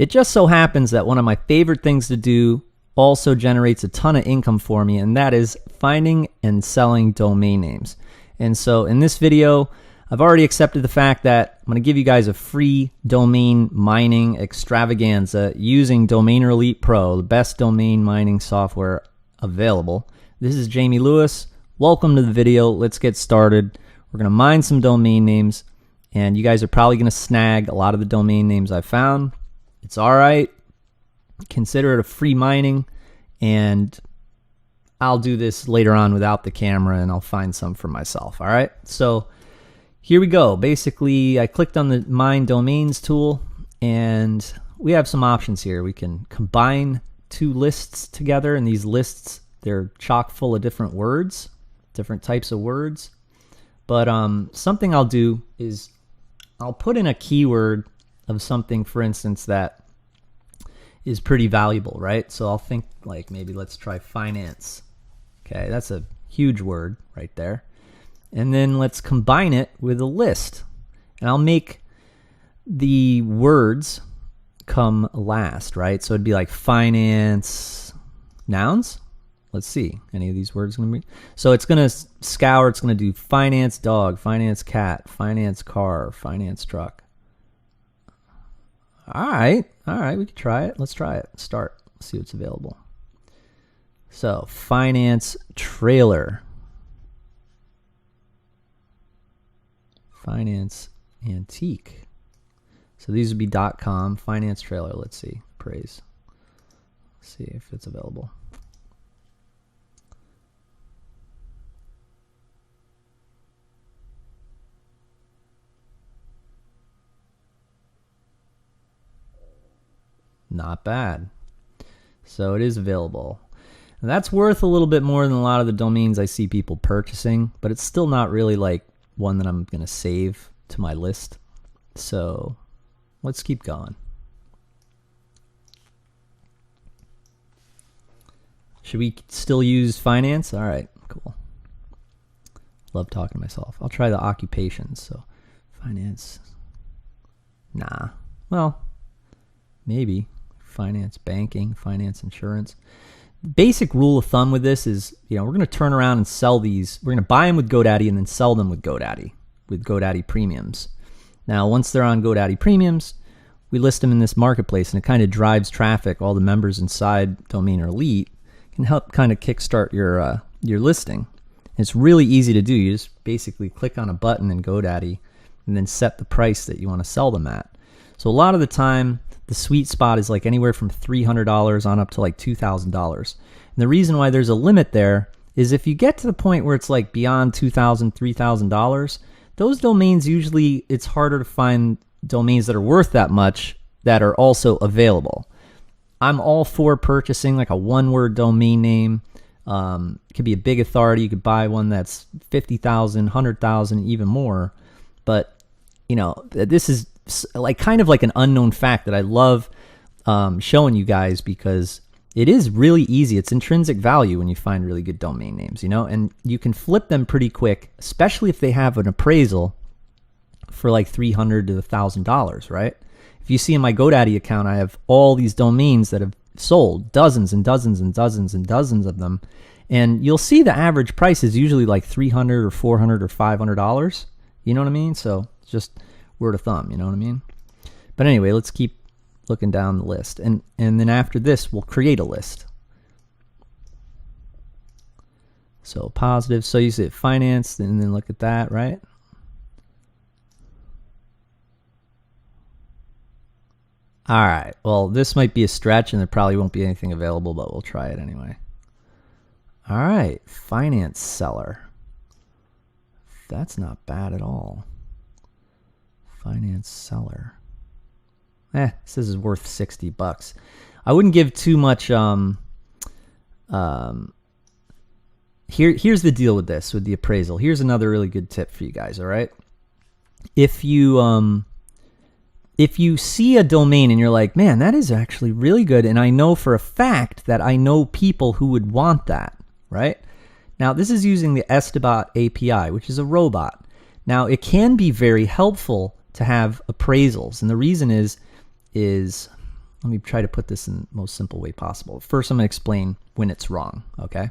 It just so happens that one of my favorite things to do also generates a ton of income for me, and that is finding and selling domain names. And so in this video, I've already accepted the fact that I'm going to give you guys a free domain mining extravaganza using Domainer Elite Pro, the best domain mining software available. This is Jamie Lewis. Welcome to the video. Let's get started. We're going to mine some domain names, and you guys are probably going to snag a lot of the domain names I found. It's all right. Consider it a free mining, and I'll do this later on without the camera, and I'll find some for myself. All right, so here we go. Basically, I clicked on the mine domains tool, and we have some options here. We can combine two lists together, and these lists, they're chock full of different words, different types of words. But something I'll do is I'll put in a keyword of something, for instance, that is pretty valuable, right? So I'll think like maybe let's try finance. Okay, that's a huge word right there. And then let's combine it with a list. And I'll make the words come last, right? So it'd be like finance nouns. Let's see, any of these words going to be? So it's going to scour, it's going to do finance dog, finance cat, finance car, finance truck. All right, we can try it. Let's try it. Start. Let's see what's available. So, finance trailer. Finance antique. So these would be .com, finance trailer. Let's see. Praise. Let's see if it's available. Not bad. So it is available. And that's worth a little bit more than a lot of the domains I see people purchasing, but it's still not really like one that I'm going to save to my list. So let's keep going. Should we still use finance? All right, cool. Love talking to myself. I'll try the occupations. So finance. Nah. Well, maybe. Finance, banking, finance, insurance. The basic rule of thumb with this is, we're going to turn around and sell these. We're going to buy them with Godaddy and then sell them with Godaddy premiums. Now, once they're on Godaddy premiums, we list them in this marketplace, and it kind of drives traffic. All the members inside Domainer Elite can help kind of kickstart your listing. It's really easy to do. You just basically click on a button in Godaddy and then set the price that you want to sell them at. So a lot of the time, the sweet spot is like anywhere from $300 on up to like $2,000. And the reason why there's a limit there is if you get to the point where it's like beyond $2,000, $3,000, those domains usually, it's harder to find domains that are worth that much that are also available. I'm all for purchasing like a one-word domain name. It could be a big authority. You could buy one that's 50,000, 100,000, even more. But, this is like kind of like an unknown fact that I love showing you guys, because it is really easy. It's intrinsic value when you find really good domain names, and you can flip them pretty quick, especially if they have an appraisal for like $300 to $1,000, right? If you see in my Godaddy account, I have all these domains that have sold, dozens and dozens and dozens and dozens of them, and you'll see the average price is usually like $300 or $400 or $500. You know what I mean? So it's just word of thumb, you know what I mean? But anyway, let's keep looking down the list. And then after this, we'll create a list. So positive. So you say finance, and then look at that, right? All right. Well, this might be a stretch, and there probably won't be anything available, but we'll try it anyway. All right. Finance seller. That's not bad at all. Finance seller. This is worth $60. I wouldn't give too much. Here's the deal with this, with the appraisal. Here's another really good tip for you guys. All right, if you see a domain and you're like, man, that is actually really good, and I know for a fact that I know people who would want that. Right now, this is using the Estabot API, which is a robot. Now, it can be very helpful to have appraisals, and the reason is Let me try to put this in the most simple way possible. First, I'm going to explain when it's wrong, okay?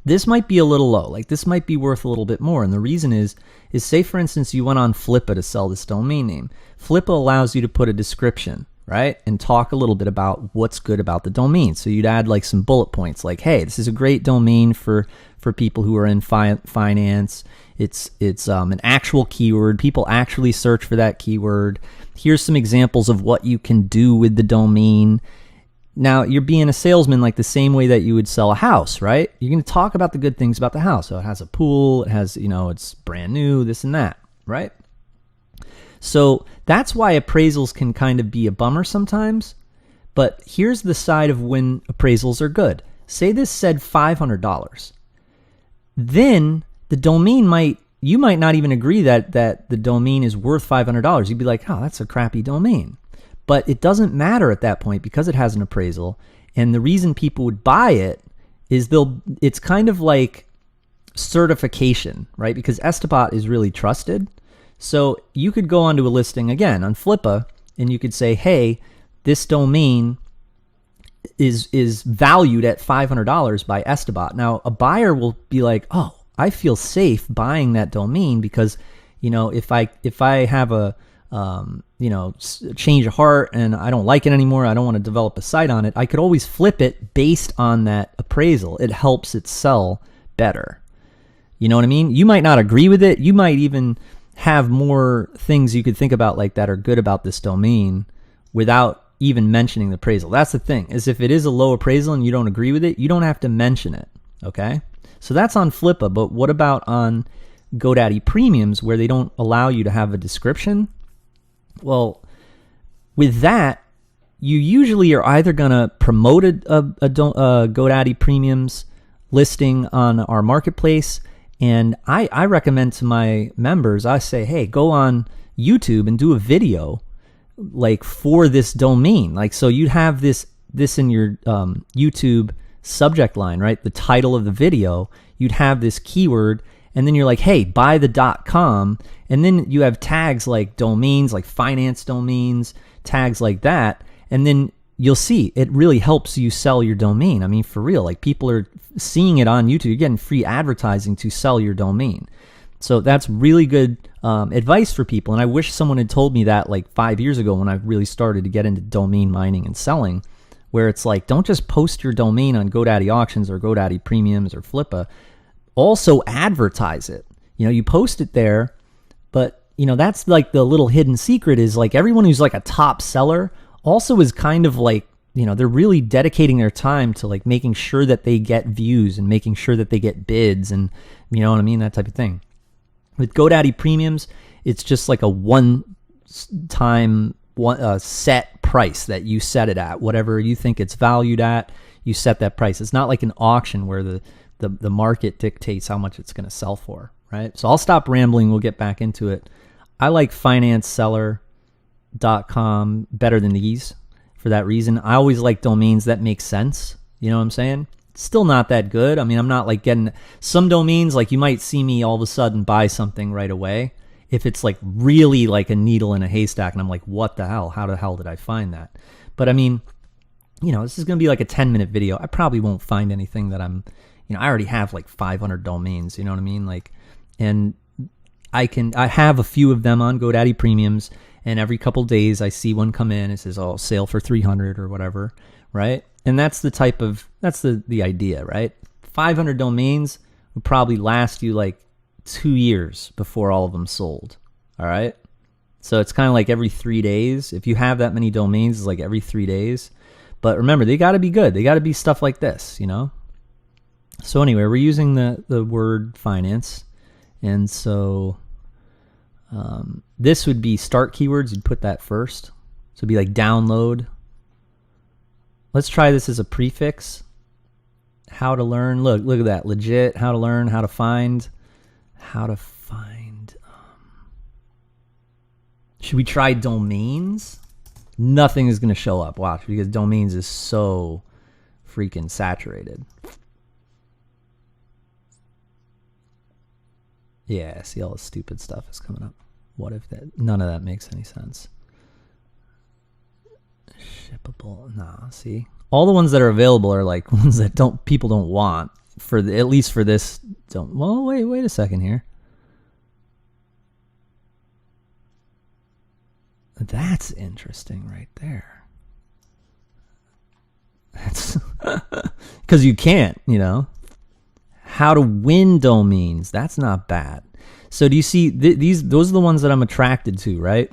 This might be a little low. Like, this might be worth a little bit more. And the reason is say, for instance, you went on Flippa to sell this domain name. Flippa allows you to put a description, right? And talk a little bit about what's good about the domain. So you'd add like some bullet points like, hey, this is a great domain for people who are in finance. It's an actual keyword. People actually search for that keyword. Here's some examples of what you can do with the domain. Now, you're being a salesman like the same way that you would sell a house, right? You're going to talk about the good things about the house. So it has a pool, it has, it's brand new, this and that, right? So that's why appraisals can kind of be a bummer sometimes. But here's the side of when appraisals are good. Say this said $500. Then the domain you might not even agree that the domain is worth $500. You'd be like, oh, that's a crappy domain. But it doesn't matter at that point because it has an appraisal. And the reason people would buy it is it's kind of like certification, right? Because Estibot is really trusted. So you could go onto a listing again on Flippa and you could say, hey, this domain is valued at $500 by Estibot. Now, a buyer will be like, oh, I feel safe buying that domain because, if I have a change of heart and I don't like it anymore, I don't want to develop a site on it, I could always flip it based on that appraisal. It helps it sell better. You know what I mean? You might not agree with it. You might even have more things you could think about like that are good about this domain without even mentioning the appraisal. That's the thing, is if it is a low appraisal and you don't agree with it, you don't have to mention it, okay? So that's on Flippa, but what about on GoDaddy Premiums where they don't allow you to have a description? Well, with that, you usually are either going to promote a GoDaddy Premiums listing on our marketplace, and I recommend to my members, I say, hey, go on YouTube and do a video like for this domain. Like, so you'd have this in your YouTube subject line, right? The title of the video, you'd have this keyword, and then you're like, hey, buy the .com, and then you have tags like domains, like finance domains, tags like that, and then you'll see it really helps you sell your domain. I mean, for real, like people are seeing it on YouTube. You're getting free advertising to sell your domain. So that's really good advice for people. And I wish someone had told me that like 5 years ago when I really started to get into domain mining and selling, where it's like, don't just post your domain on GoDaddy Auctions or GoDaddy Premiums or Flippa. Also advertise it. You post it there, but that's like the little hidden secret is like everyone who's like a top seller also is kind of like, they're really dedicating their time to like making sure that they get views and making sure that they get bids and you know what I mean, that type of thing. With GoDaddy Premiums, it's just like a one-time set price that you set it at. Whatever you think it's valued at, you set that price. It's not like an auction where the market dictates how much it's going to sell for, right? So I'll stop rambling. We'll get back into it. I like financeseller.com better than these for that reason. I always like domains that make sense. You know what I'm saying? It's still not that good. I mean, I'm not like getting some domains, like you might see me all of a sudden buy something right away if it's like really like a needle in a haystack and I'm like, what the hell? How the hell did I find that? But I mean, this is going to be like a 10-minute video. I probably won't find anything that I already have like 500 domains, you know what I mean? Like, and I have a few of them on GoDaddy Premiums, and every couple days I see one come in. It says, oh, sale for 300 or whatever, right? And that's the idea, right? 500 domains would probably last you like 2 years before all of them sold, all right? So it's kind of like every 3 days. If you have that many domains, it's like every 3 days. But remember, they got to be good. They got to be stuff like this, So anyway, we're using the word finance. And so this would be start keywords. You'd put that first. So it'd be like download. Let's try this as a prefix. How to learn. Look at that. Legit. How to learn. How to find. Should we try domains? Nothing is going to show up. Watch, because domains is so freaking saturated. Yeah, see, all the stupid stuff is coming up. What if none of that makes any sense? Shit. Shippable. Nah, see? All the ones that are available are like ones that people don't want at least for this. Well, wait a second here. That's interesting right there. That's because you can't, how to win domains. That's not bad. So do you see those are the ones that I'm attracted to, right?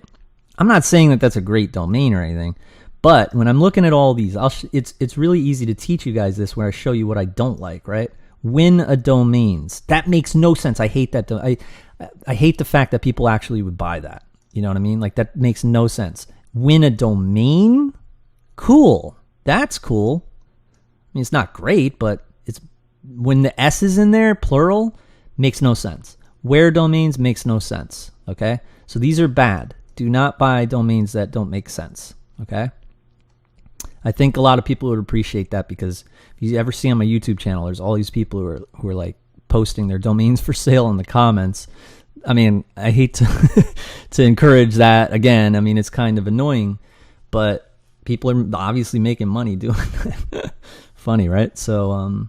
I'm not saying that that's a great domain or anything, but when I'm looking at all these, it's really easy to teach you guys this where I show you what I don't like, right? Win a domains. That makes no sense. I hate that. I hate the fact that people actually would buy that. You know what I mean? Like that makes no sense. Win a domain? Cool. That's cool. I mean, it's not great, but it's when the S is in there, plural, makes no sense. Where domains makes no sense. Okay? So these are bad. Do not buy domains that don't make sense. Okay? I think a lot of people would appreciate that because if you ever see on my YouTube channel, there's all these people who are like posting their domains for sale in the comments. I mean, I hate to encourage that again. I mean, it's kind of annoying, but people are obviously making money doing that. Funny, right? So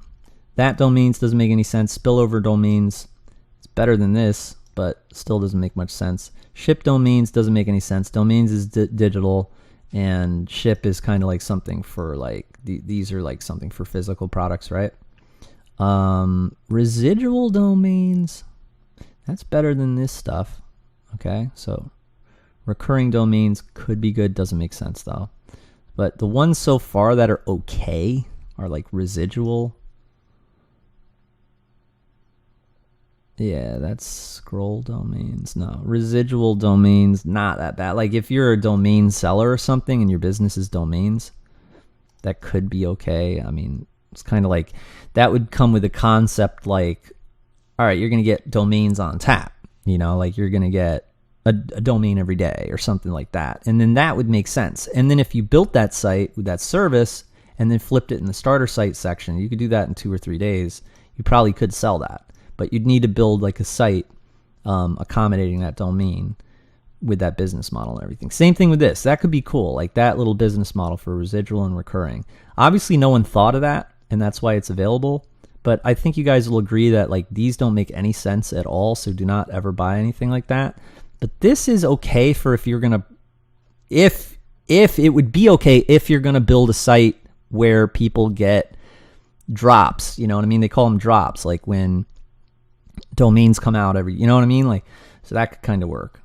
that domains doesn't make any sense. Spillover domains, it's better than this, but still doesn't make much sense. Ship domains doesn't make any sense. Domains is digital, and ship is kind of like something for like these are like something for physical products, right? Residual domains, that's better than this stuff. Okay, so recurring domains could be good, doesn't make sense though. But the ones so far that are okay are like residual. Yeah, that's scroll domains. No, residual domains, not that bad. Like if you're a domain seller or something and your business is domains, that could be okay. I mean, it's kind of like that would come with a concept like, all right, you're going to get domains on tap, like you're going to get a domain every day or something like that. And then that would make sense. And then if you built that site with that service and then flipped it in the starter site section, you could do that in 2 or 3 days. You probably could sell that. But you'd need to build like a site accommodating that domain with that business model and everything. Same thing with this. That could be cool, like that little business model for residual and recurring. Obviously, no one thought of that, and that's why it's available. But I think you guys will agree that like these don't make any sense at all, so do not ever buy anything like that. But this is okay for if you're gonna, if it would be okay if you're gonna build a site where people get drops. You know what I mean? They call them drops, like when domains come out every, you know what I mean? Like, so that could kind of work.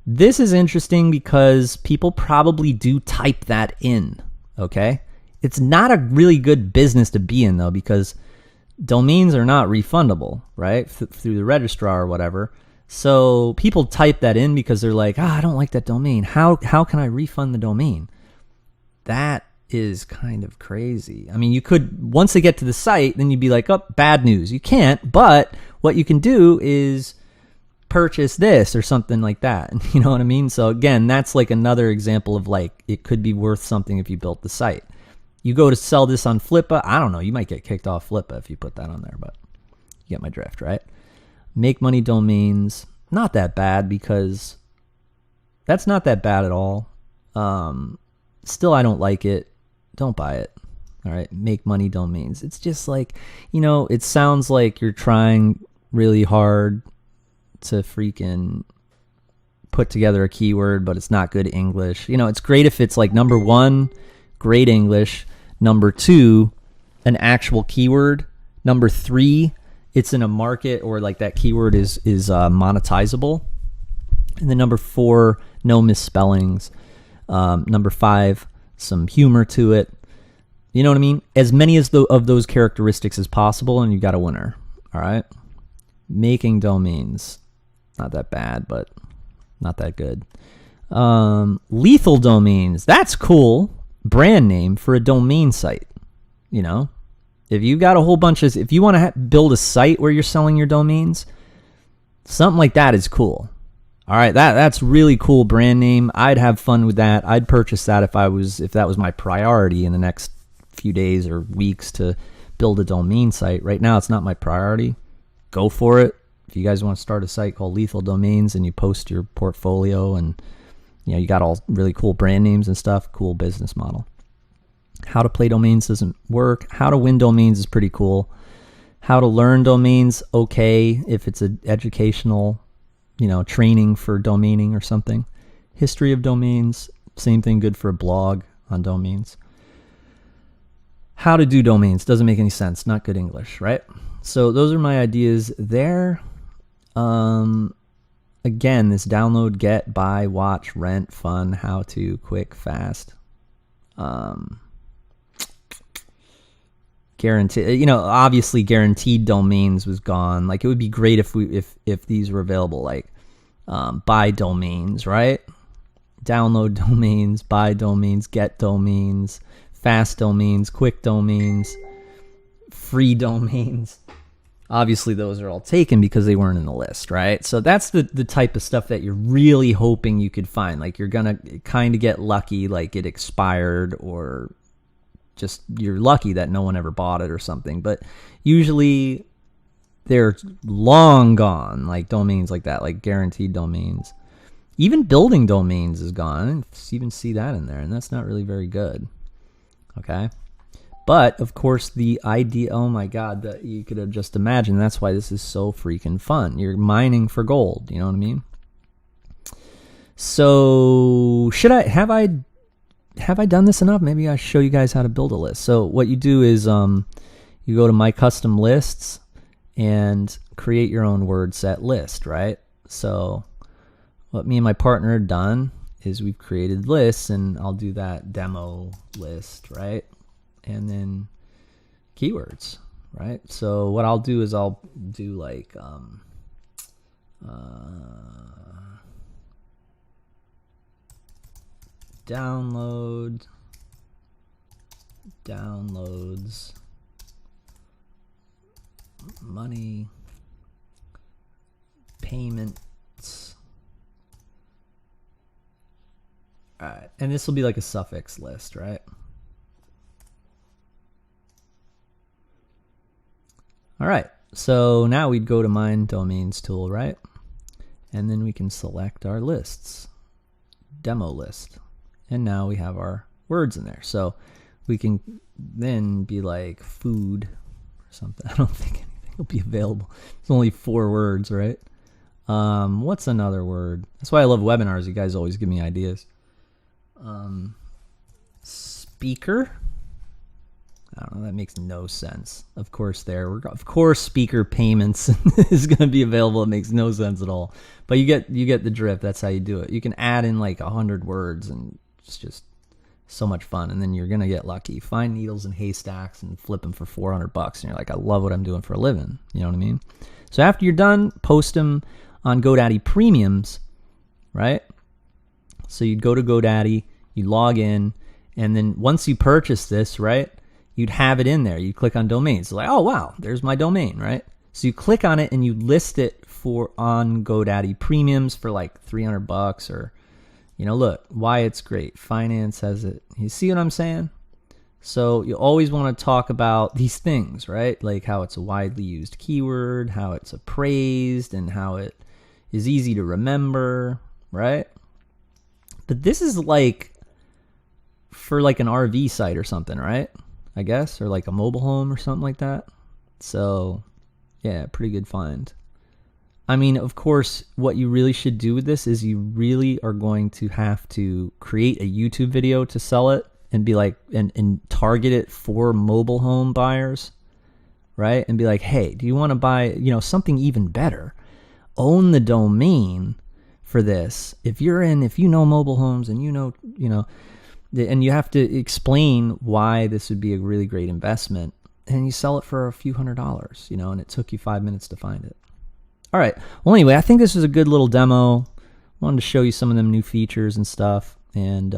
This is interesting because people probably do type that in, okay? It's not a really good business to be in though, because domains are not refundable, right? Through the registrar or whatever. So people type that in because they're like, I don't like that domain. How can I refund the domain? That is kind of crazy. I mean, you could, once they get to the site, then you'd be like, oh, bad news. You can't, but what you can do is purchase this or something like that. You know what I mean? So again, that's like another example of like, it could be worth something if you built the site. You go to sell this on Flippa, I don't know, you might get kicked off Flippa if you put that on there, but you get my drift, right? Make money domains, not that bad because that's not that bad at all. Still, I don't like it. Don't buy it. All right, make money domains. It's just like, it sounds like you're trying really hard to freaking put together a keyword, but it's not good English. It's great if it's like number 1, great English. Number 2, an actual keyword. Number 3, it's in a market or like that keyword is monetizable. And then number 4, no misspellings. Number 5, some humor to it. You know what I mean? As many of those characteristics as possible, and you got a winner. All right? Making domains. Not that bad, but not that good. Lethal domains. That's cool. Brand name for a domain site. If you got a whole bunch of, if you want to build a site where you're selling your domains, something like that is cool. All right, that's really cool brand name. I'd have fun with that. I'd purchase that if that was my priority in the next few days or weeks to build a domain site. Right now, it's not my priority. Go for it. If you guys want to start a site called Lethal Domains and you post your portfolio and you got all really cool brand names and stuff, cool business model. How to play domains doesn't work. How to win domains is pretty cool. How to learn domains, okay, if it's an educational, training for domaining or something. History of domains, same thing, good for a blog on domains. How to do domains doesn't make any sense, not good English, right? So those are my ideas there. Again, this download, get, buy, watch, rent, fun, how to, quick, fast. Guarantee, obviously guaranteed domains was gone. Like, it would be great if these were available, like buy domains, right? Download domains, buy domains, get domains, fast domains, quick domains, free domains. Obviously, those are all taken because they weren't in the list, right? So that's the type of stuff that you're really hoping you could find. Like, you're going to kind of get lucky, like it expired, or just you're lucky that no one ever bought it or something. But usually they're long gone, like domains like that, like guaranteed domains. Even building domains is gone. I didn't even see that in there, and that's not really very good. Okay. But, of course, the idea, oh my God, that you could have just imagined. That's why this is so freaking fun. You're mining for gold. You know what I mean? So, have I done this enough? Maybe I should show you guys how to build a list. So what you do is you go to My Custom Lists and create your own word set list, right? So what me and my partner have done is we've created lists, and I'll do that demo list, right? And then keywords, right? So what I'll do is I'll do like downloads, money, payments. All right, and this will be like a suffix list, right? All right, so now we'd go to Mine Domains tool, right? And then we can select our lists, demo list. And now we have our words in there. So we can then be like food or something. I don't think anything will be available. It's only 4 words, right? What's another word? That's why I love webinars. You guys always give me ideas. Speaker. I don't know. That makes no sense. Of course, of course, speaker payments is going to be available. It makes no sense at all. But you get the drift. That's how you do it. You can add in like 100 words, and it's just so much fun. And then you're going to get lucky. Find needles in haystacks and flip them for $400. And you're like, I love what I'm doing for a living. You know what I mean? So after you're done, post them on GoDaddy Premiums, right? So you'd go to GoDaddy, you log in, and then once you purchase this, right, you'd have it in there. You click on domains. Like, oh wow, there's my domain, right? So you click on it and you list it on GoDaddy Premiums for like $300, or, look, why it's great. Finance has it. You see what I'm saying? So you always want to talk about these things, right? Like how it's a widely used keyword, how it's appraised, and how it is easy to remember, right? But this is like for like an RV site or something, right? I guess, or like a mobile home or something like that. So yeah, pretty good find. I mean, of course, what you really should do with this is you really are going to have to create a YouTube video to sell it, and be like, and target it for mobile home buyers, right? And be like, hey, do you want to buy, something even better? Own the domain for this. If you know mobile homes, and and you have to explain why this would be a really great investment, and you sell it for a few $100s, and it took you 5 minutes to find it. All right. Well, anyway, I think this was a good little demo. Wanted to show you some of them new features and stuff, and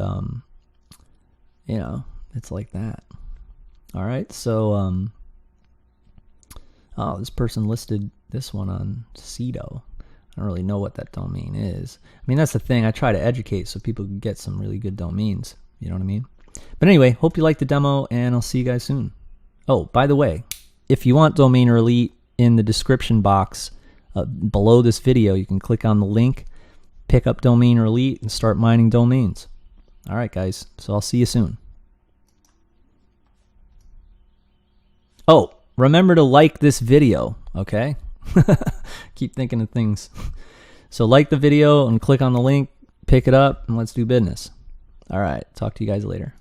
it's like that. All right. So, this person listed this one on Cedo. I don't really know what that domain is. I mean, that's the thing. I try to educate so people can get some really good domains. You know what I mean? But anyway, hope you liked the demo, and I'll see you guys soon. Oh, by the way, if you want Domainer Elite, in the description box below this video, you can click on the link, pick up Domainer Elite, and start mining domains. All right, guys. So I'll see you soon. Oh, remember to like this video, okay? Keep thinking of things. So like the video and click on the link, pick it up, and let's do business. All right, talk to you guys later.